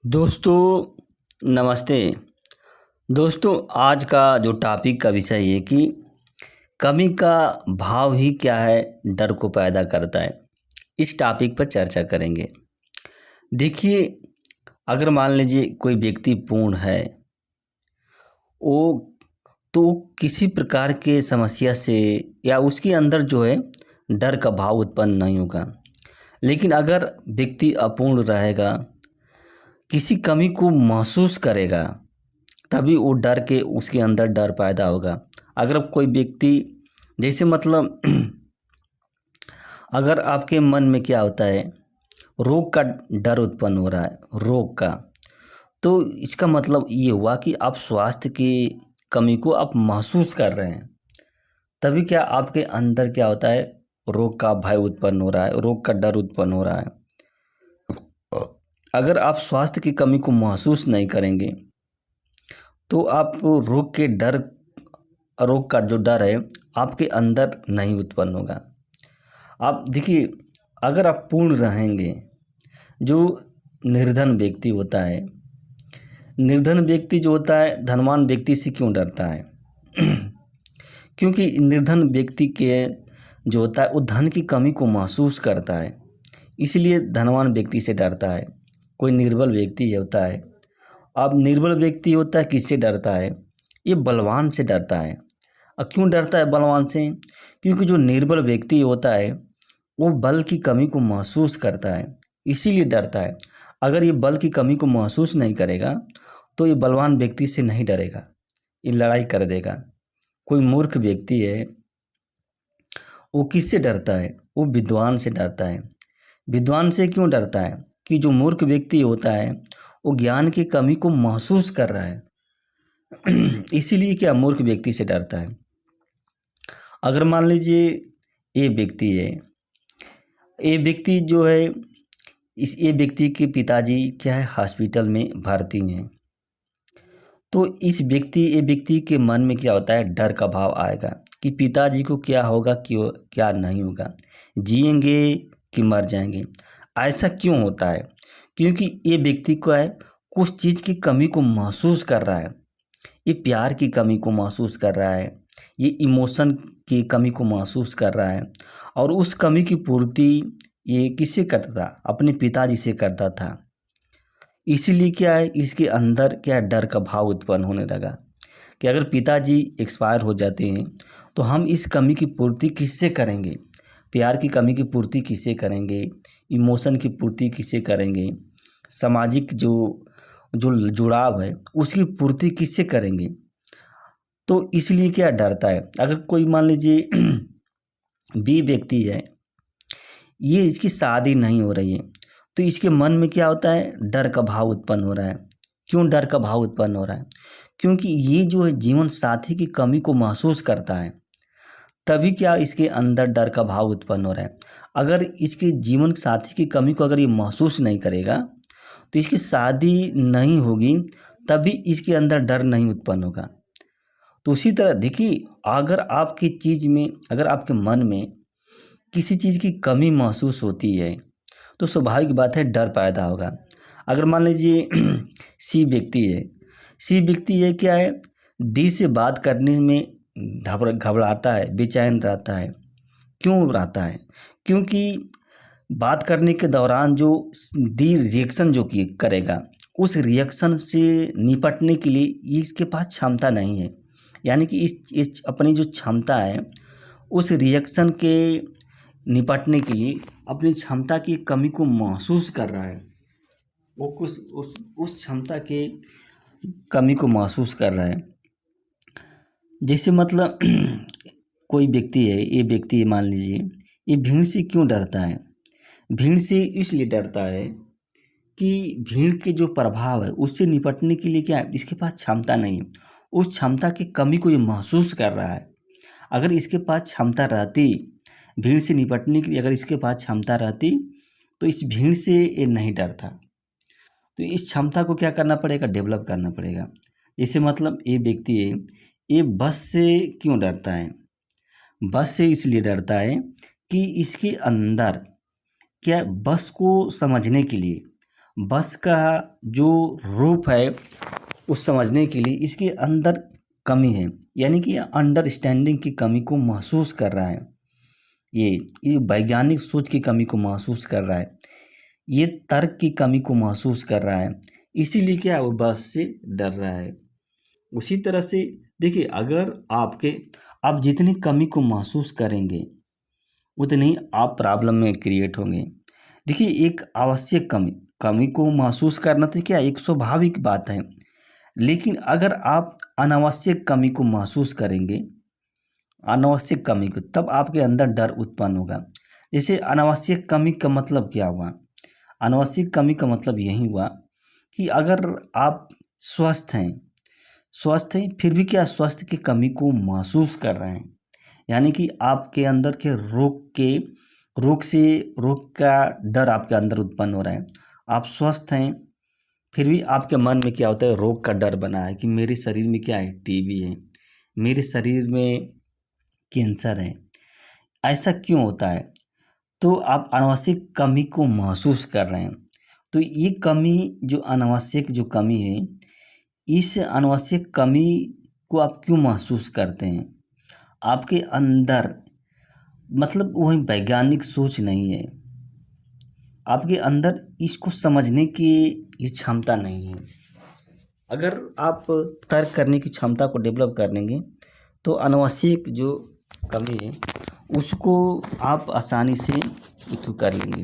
दोस्तों नमस्ते। दोस्तों आज का जो टॉपिक का विषय है कि कमी का भाव ही क्या है डर को पैदा करता है। इस टॉपिक पर चर्चा करेंगे। देखिए, अगर मान लीजिए कोई व्यक्ति पूर्ण है, वो तो किसी प्रकार के समस्या से या उसके अंदर जो है डर का भाव उत्पन्न नहीं होगा। लेकिन अगर व्यक्ति अपूर्ण रहेगा, किसी कमी को महसूस करेगा, तभी वो डर के उसके अंदर डर पैदा होगा। अगर कोई व्यक्ति जैसे मतलब अगर आपके मन में क्या होता है, रोग का डर उत्पन्न हो रहा है, रोग का, तो इसका मतलब ये हुआ कि आप स्वास्थ्य की कमी को आप महसूस कर रहे हैं। तभी क्या आपके अंदर क्या होता है, रोग का भय उत्पन्न हो रहा है, रोग का डर उत्पन्न हो रहा है। अगर आप स्वास्थ्य की कमी को महसूस नहीं करेंगे तो आप रोग का जो डर है आपके अंदर नहीं उत्पन्न होगा। आप देखिए, अगर आप पूर्ण रहेंगे, जो निर्धन व्यक्ति होता है, निर्धन व्यक्ति जो होता है धनवान व्यक्ति से क्यों डरता है? क्योंकि निर्धन व्यक्ति के जो होता है वो धन की कमी को महसूस करता है, इसलिए धनवान व्यक्ति से डरता है। कोई निर्बल व्यक्ति होता है, अब निर्बल व्यक्ति होता है किससे डरता है? ये बलवान से डरता है। और क्यों डरता है बलवान से? क्योंकि जो निर्बल व्यक्ति होता है वो बल की कमी को महसूस करता है, इसीलिए डरता है। अगर ये बल की कमी को महसूस नहीं करेगा तो ये बलवान व्यक्ति से नहीं डरेगा, ये लड़ाई कर देगा। कोई मूर्ख व्यक्ति है, वो किससे डरता है? वो विद्वान से डरता है। विद्वान से क्यों डरता है? कि जो मूर्ख व्यक्ति होता है वो ज्ञान की कमी को महसूस कर रहा है। इसीलिए क्या मूर्ख व्यक्ति से डरता है। अगर मान लीजिए ये व्यक्ति है, ये व्यक्ति जो है ये व्यक्ति के पिताजी क्या है, हॉस्पिटल में भर्ती हैं, तो ये व्यक्ति के मन में क्या होता है, डर का भाव आएगा कि पिताजी को क्या होगा, क्यों क्या नहीं होगा, जिएंगे कि मर जाएंगे। ऐसा क्यों होता है? क्योंकि ये व्यक्ति को है कुछ चीज़ की कमी को महसूस कर रहा है। ये प्यार की कमी को महसूस कर रहा है, ये इमोशन की कमी को महसूस कर रहा है। और उस कमी की पूर्ति ये किससे करता था? अपने पिताजी से करता था। इसीलिए क्या है, इसके अंदर क्या डर का भाव उत्पन्न होने लगा कि अगर पिताजी एक्सपायर हो जाते हैं तो हम इस कमी की पूर्ति किससे करेंगे? प्यार की कमी की पूर्ति किससे करेंगे? इमोशन की पूर्ति किससे करेंगे? सामाजिक जो जो जुड़ाव है उसकी पूर्ति किससे करेंगे? तो इसलिए क्या डरता है। अगर कोई मान लीजिए बी व्यक्ति है, ये इसकी शादी नहीं हो रही है, तो इसके मन में क्या होता है, डर का भाव उत्पन्न हो रहा है। क्यों डर का भाव उत्पन्न हो रहा है? क्योंकि ये जो है जीवन साथी की कमी को महसूस करता है, तभी क्या इसके अंदर डर का भाव उत्पन्न हो रहा है। अगर इसके जीवन साथी की कमी को अगर ये महसूस नहीं करेगा तो इसकी शादी नहीं होगी, तभी इसके अंदर डर नहीं उत्पन्न होगा। तो उसी तरह देखिए, अगर आपकी चीज़ में, अगर आपके मन में किसी चीज़ की कमी महसूस होती है तो स्वाभाविक बात है डर पैदा होगा। अगर मान लीजिए सी व्यक्ति है, सी व्यक्ति है क्या है, डी से बात करने में घबराता है, बेचैन रहता है। क्यों रहता है? क्योंकि बात करने के दौरान जो डी रिएक्शन जो कि करेगा, उस रिएक्शन से निपटने के लिए इसके पास क्षमता नहीं है। यानी कि इस अपनी जो क्षमता है उस रिएक्शन के निपटने के लिए अपनी क्षमता की कमी को महसूस कर रहा है। वो कुछ उस क्षमता के कमी को महसूस कर रहा है। जैसे मतलब कोई व्यक्ति है, ये व्यक्ति मान लीजिए ये भीड़ से क्यों डरता है? भीड़ से इसलिए डरता है कि भीड़ के जो प्रभाव है उससे निपटने के लिए क्या है, इसके पास क्षमता नहीं है। उस क्षमता की कमी को ये महसूस कर रहा है। अगर इसके पास क्षमता रहती, भीड़ से निपटने के लिए अगर इसके पास क्षमता रहती तो इस भीड़ से ये नहीं डरता। तो इस क्षमता को क्या करना पड़ेगा, डेवलप करना पड़ेगा। जैसे मतलब ये व्यक्ति है, ये बस से क्यों डरता है? बस से इसलिए डरता है कि इसके अंदर क्या बस को समझने के लिए, बस का जो रूप है उस समझने के लिए इसके अंदर कमी है, यानी कि अंडरस्टैंडिंग की कमी को महसूस कर रहा है। ये वैज्ञानिक सोच की कमी को महसूस कर रहा है, ये तर्क की कमी को महसूस कर रहा है, इसीलिए क्या है वो बस से डर रहा है। उसी तरह से देखिए, अगर आप जितनी कमी को महसूस करेंगे उतनी ही आप प्रॉब्लम में क्रिएट होंगे। देखिए, एक आवश्यक कमी को महसूस करना तो क्या एक स्वाभाविक बात है, लेकिन अगर आप अनावश्यक कमी को महसूस करेंगे, अनावश्यक कमी को, तब आपके अंदर डर उत्पन्न होगा। जैसे अनावश्यक कमी का मतलब क्या हुआ? अनावश्यक कमी का मतलब यही हुआ कि अगर आप स्वस्थ हैं फिर भी क्या स्वास्थ्य की कमी को महसूस कर रहे हैं, यानी कि आपके अंदर के रोग का डर आपके अंदर उत्पन्न हो रहा है। आप स्वस्थ हैं फिर भी आपके मन में क्या होता है, रोग का डर बना है कि मेरे शरीर में क्या है, टीबी है, मेरे शरीर में कैंसर है। ऐसा क्यों होता है? तो आप अनावश्यक कमी को महसूस कर रहे हैं। तो ये कमी जो अनावश्यक जो कमी है, इस अनावश्यक कमी को आप क्यों महसूस करते हैं? आपके अंदर मतलब वही वैज्ञानिक सोच नहीं है, आपके अंदर इसको समझने की ये क्षमता नहीं है। अगर आप तर्क करने की क्षमता को डेवलप कर लेंगे तो अनावश्यक जो कमी है उसको आप आसानी से इथू कर लेंगे।